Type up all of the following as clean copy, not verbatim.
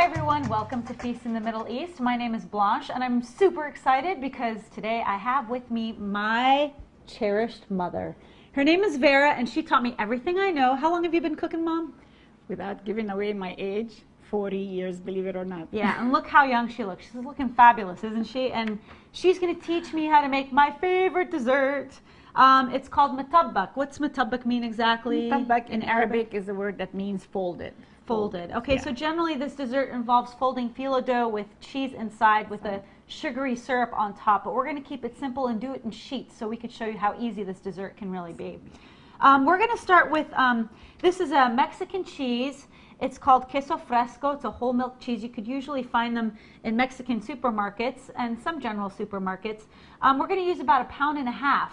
Hi everyone, welcome to Feast in the Middle East. My name is Blanche and I'm super excited because today I have with me my cherished mother. Her name is Vera and she taught me everything I know. How long have you been cooking, Mom? Without giving away my age, 40 years, believe it or not. Yeah, and look how young she looks. She's looking fabulous, isn't she? And she's going to teach me how to make my favorite dessert. It's called Muttabak. What's Muttabak mean exactly? Muttabak in Arabic is a word that means folded. Folded. Okay, yeah. So generally this dessert involves folding phyllo dough with cheese inside with a sugary syrup on top. But we're going to keep it simple and do it in sheets so we could show you how easy this dessert can really be. We're going to start with, this is a Mexican cheese. It's called queso fresco. It's a whole milk cheese. You could usually find them in Mexican supermarkets and some general supermarkets. We're going to use about 1.5 pounds.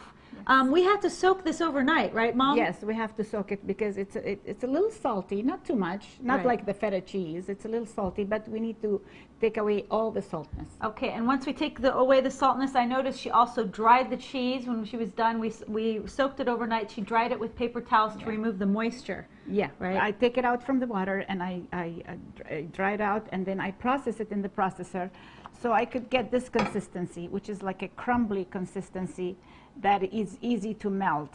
We have to soak this overnight, right, Mom? Yes, we have to soak it because it's a little salty, not too much, not like the feta cheese. It's a little salty, but we need to take away all the saltness. Okay, and once we take away the saltness, I noticed she also dried the cheese when she was done. We soaked it overnight. She dried it with paper towels to remove the moisture. Yeah, right. I take it out from the water and I dry it out and then I process it in the processor so I could get this consistency, which is like a crumbly consistency that is easy to melt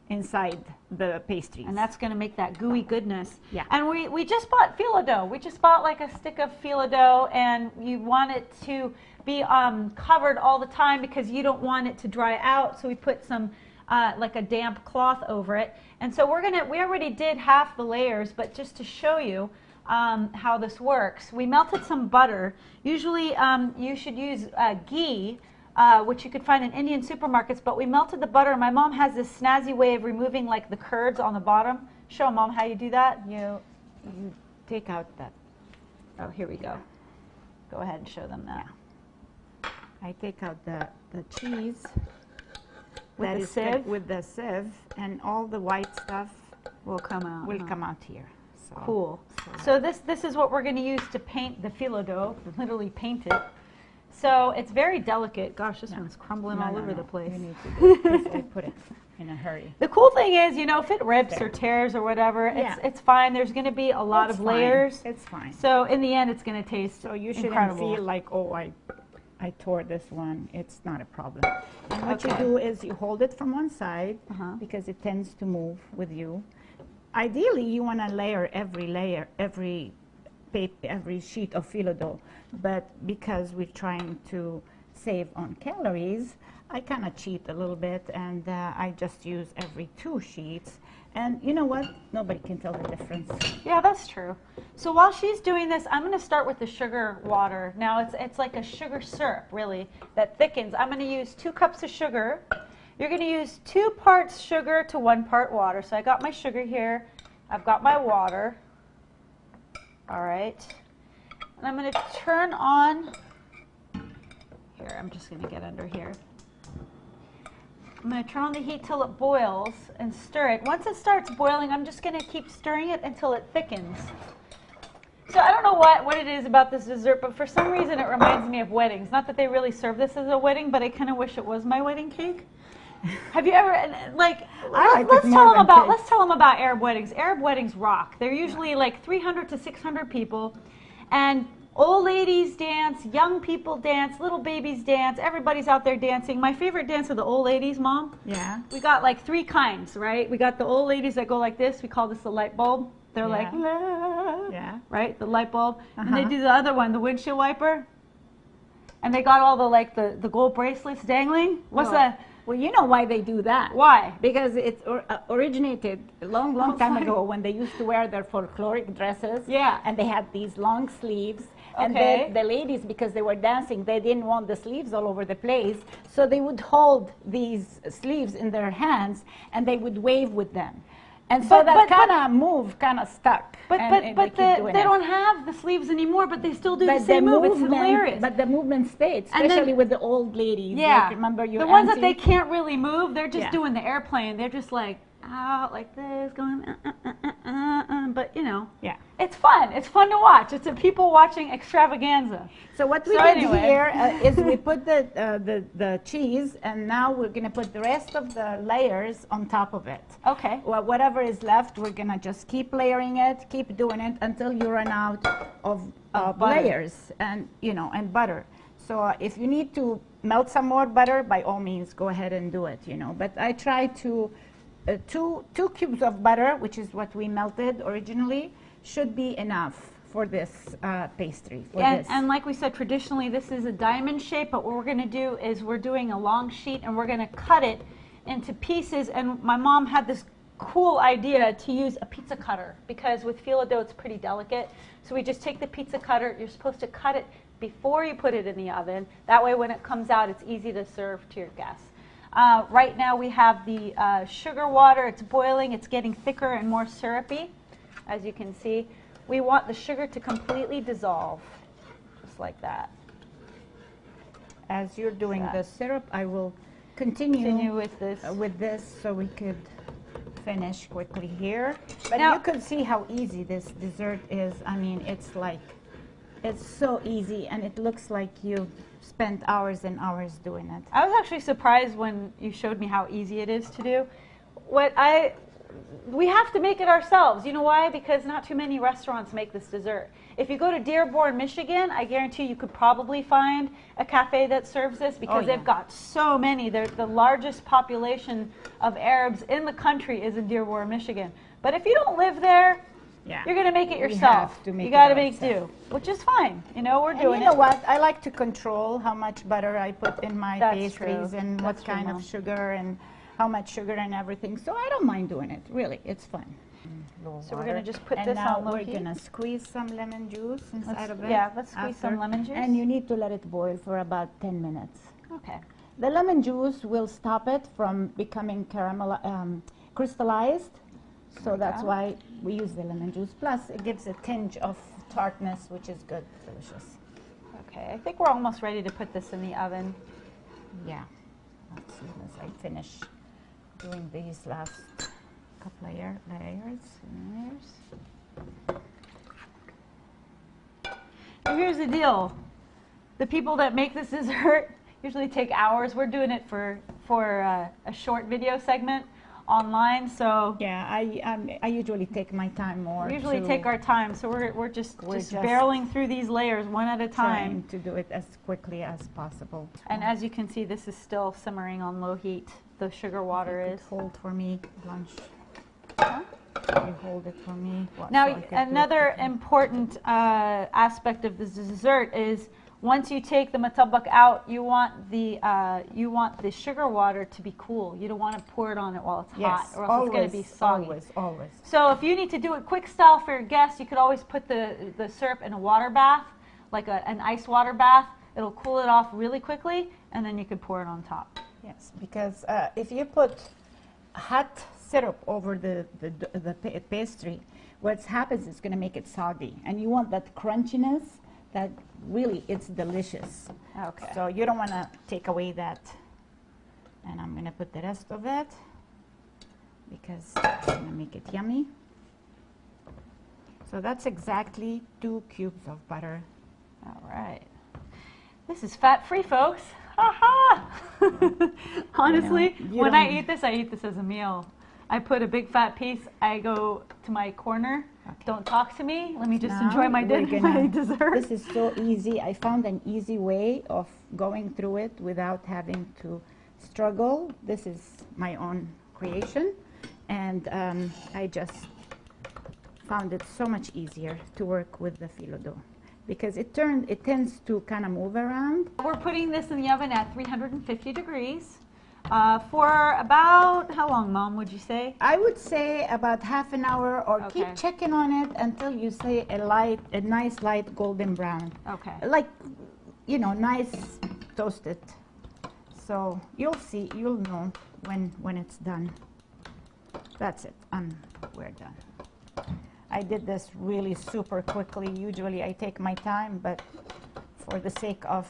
inside the pastries. And that's going to make that gooey goodness. Yeah. And we just bought phyllo dough. We just bought like a stick of phyllo dough, and you want it to be covered all the time because you don't want it to dry out. So we put some like a damp cloth over it. And so we already did half the layers, but just to show you how this works, we melted some butter. Usually you should use ghee, which you could find in Indian supermarkets, but we melted the butter. My mom has this snazzy way of removing like the curds on the bottom. Show Mom how you do that. You take out that. Oh, here we go. Go ahead and show them that. Yeah. I take out the cheese with the sieve. With the sieve, and all the white stuff will come out. Will come out here. So, cool. So this is what we're going to use to paint the phyllo dough. Literally paint it. So it's very delicate. Gosh, this one's crumbling all over the place. You need to do this. Put it in a hurry. The cool thing is, you know, if it rips or tears or whatever, it's fine. There's going to be a lot of layers. It's fine. So in the end, it's going to taste you shouldn't incredible. Feel like, oh, I tore this one. It's not a problem. And what you do is you hold it from one side because it tends to move with you. Ideally, you want to layer every sheet of phyllo dough, but because we're trying to save on calories, I kind of cheat a little bit, and I just use every 2 sheets. And you know what? Nobody can tell the difference. Yeah, that's true. So while she's doing this, I'm going to start with the sugar water. Now it's like a sugar syrup, really, that thickens. I'm going to use 2 cups of sugar. You're going to use 2 parts sugar to 1 part water. So I got my sugar here. I've got my water. All right. And I'm going to turn on, here, I'm just going to get under here. I'm going to turn on the heat till it boils and stir it. Once it starts boiling, I'm just going to keep stirring it until it thickens. So I don't know what it is about this dessert, but for some reason it reminds me of weddings. Not that they really serve this as a wedding, but I kind of wish it was my wedding cake. Have you ever, like, let's tell them about Arab weddings. Arab weddings rock. They're usually like 300 to 600 people, and old ladies dance, young people dance, little babies dance, everybody's out there dancing. My favorite dance are the old ladies, Mom. Yeah. We got like 3 kinds, right? We got the old ladies that go like this. We call this the light bulb. They're like, la, right? The light bulb. And they do the other one, the windshield wiper. And they got all the gold bracelets dangling. What's that? Well, you know why they do that. Why? Because it originated a long time ago when they used to wear their folkloric dresses. Yeah. And they had these long sleeves. And the ladies, because they were dancing, they didn't want the sleeves all over the place. So they would hold these sleeves in their hands and they would wave with them. And so that kind of move kind of stuck. But they don't have the sleeves anymore, but they still do the same move. It's hilarious. But the movement stayed, especially with the old ladies. Yeah. Like, remember your the ones that they can't really move, they're just doing the airplane. They're just like, out like this, going, but you know, Yeah. it's fun. It's fun to watch. It's a people watching extravaganza. So what we So did anyway. here is we put the cheese, and now we're going to put the rest of the layers on top of it. Okay. Well, whatever is left, we're going to just keep layering it, keep doing it until you run out of butter. layers and, you know, and butter. So if you need to melt some more butter, by all means, go ahead and do it, you know. But I try to, two cubes of butter, which is what we melted originally, should be enough for this pastry. And like we said, traditionally this is a diamond shape, but what we're going to do is we're doing a long sheet and we're going to cut it into pieces. And my mom had this cool idea to use a pizza cutter, because with filo dough it's pretty delicate. So we just take the pizza cutter. You're supposed to cut it before you put it in the oven. That way when it comes out, it's easy to serve to your guests. Right now we have the sugar water. It's boiling. It's getting thicker and more syrupy, as you can see. We want the sugar to completely dissolve, just like that. As you're doing the syrup, I will continue with this. so we could finish quickly here. But Now, you could see how easy this dessert is. I mean, it's like, it's so easy, and it looks like you spent hours and hours doing it. I was actually surprised when you showed me how easy it is to do. We have to make it ourselves. You know why? Because not too many restaurants make this dessert. If you go to Dearborn, Michigan, I guarantee you could probably find a cafe that serves this, because they've got so many. They're the largest population of Arabs in the country is in Dearborn, Michigan. But if you don't live there, you're going to make it yourself. You got to make do, which is fine. You know, we're doing it. You know what? I like to control how much butter I put in my pastries and That's what kind of sugar and how much sugar and everything. So I don't mind doing it. Really, it's fun. So we're going to just put and this now on low we're heat. going to squeeze some lemon juice inside of it. Yeah, let's squeeze some lemon juice. And you need to let it boil for about 10 minutes. Okay. The lemon juice will stop it from becoming crystallized. So that's why we use the lemon juice. Plus, it gives a tinge of tartness, which is good, delicious. Okay, I think we're almost ready to put this in the oven. Yeah, as soon as I finish doing these last couple of layers. Now here's the deal. The people that make this dessert usually take hours. We're doing it for a short video segment online, so yeah, I usually take my time more. We usually take our time, so we're just barreling through these layers one at a time to do it as quickly as possible. And as you can see, this is still simmering on low heat. The sugar water is. Hold for me, Blanche. Huh? You hold it for me. Now, another important aspect of this dessert is, once you take the Muttabak out, you want the sugar water to be cool. You don't want to pour it on it while it's hot, or else it's going to be soggy. Always. So if you need to do it quick style for your guests, you could always put the syrup in a water bath, like an ice water bath. It'll cool it off really quickly, and then you could pour it on top. Yes, because if you put hot syrup over the pastry, what happens is going to make it soggy, and you want that crunchiness. That really, it's delicious. Okay. So you don't want to take away that. And I'm going to put the rest of it because it's going to make it yummy. So that's exactly 2 cubes of butter. All right. This is fat-free, folks. Ha ha! Honestly, when I eat this as a meal. I put a big fat piece. I go to my corner. Okay. Don't talk to me. Let me just enjoy my dessert. This is so easy. I found an easy way of going through it without having to struggle. This is my own creation, and I just found it so much easier to work with the filo dough because it tends to kind of move around. We're putting this in the oven at 350 degrees. For about, how long, Mom, would you say? I would say about half an hour, or keep checking on it until you see a nice light golden brown. Okay. Like, you know, nice toasted. So you'll know when it's done. That's it, we're done. I did this really super quickly. Usually I take my time, but for the sake of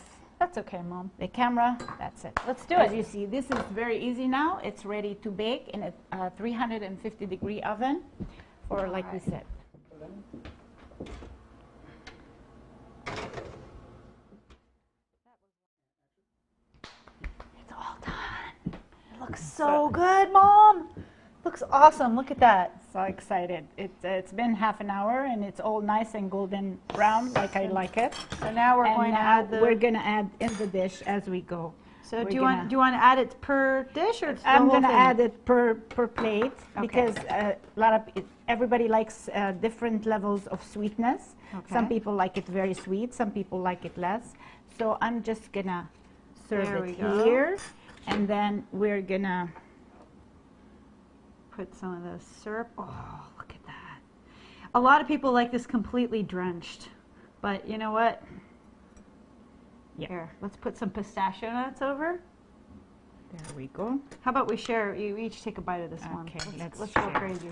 That's okay, Mom. the camera. That's it. Let's do As it. you see, this is very easy now. It's ready to bake in a 350-degree oven for, like we said. It's all done. It looks so good, Mom. Looks awesome. Look at that. So excited. It's been half an hour and it's all nice and golden brown like I like it. So now we're And going to now add the. we're going to add in the dish as we go. So we're do you want to add it per dish or? I'm going to add it per plate Okay. because everybody likes different levels of sweetness. Okay. Some people like it very sweet, some people like it less. So I'm just going to serve There it we go. here, and then we're going to Put some of the syrup. Oh, look at that. A lot of people like this completely drenched, but you know what? Yeah. Here, let's put some pistachio nuts over. There we go. How about we share? You each take a bite of this one. Okay, Let's let's go share. crazy.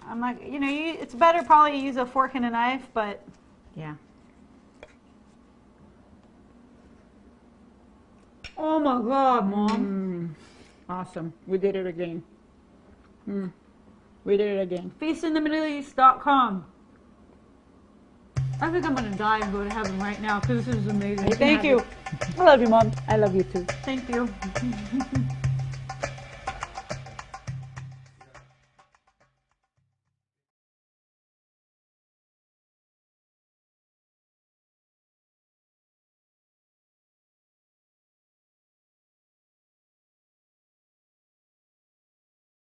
I'm not. It's better probably to use a fork and a knife, but Yeah. oh my God, Mom! Awesome. We did it again. We did it again. Feastinthemiddleeast.com. I think I'm gonna die and go to heaven right now because this is amazing. You can Thank have you. it. I love you, Mom. I love you too. Thank you.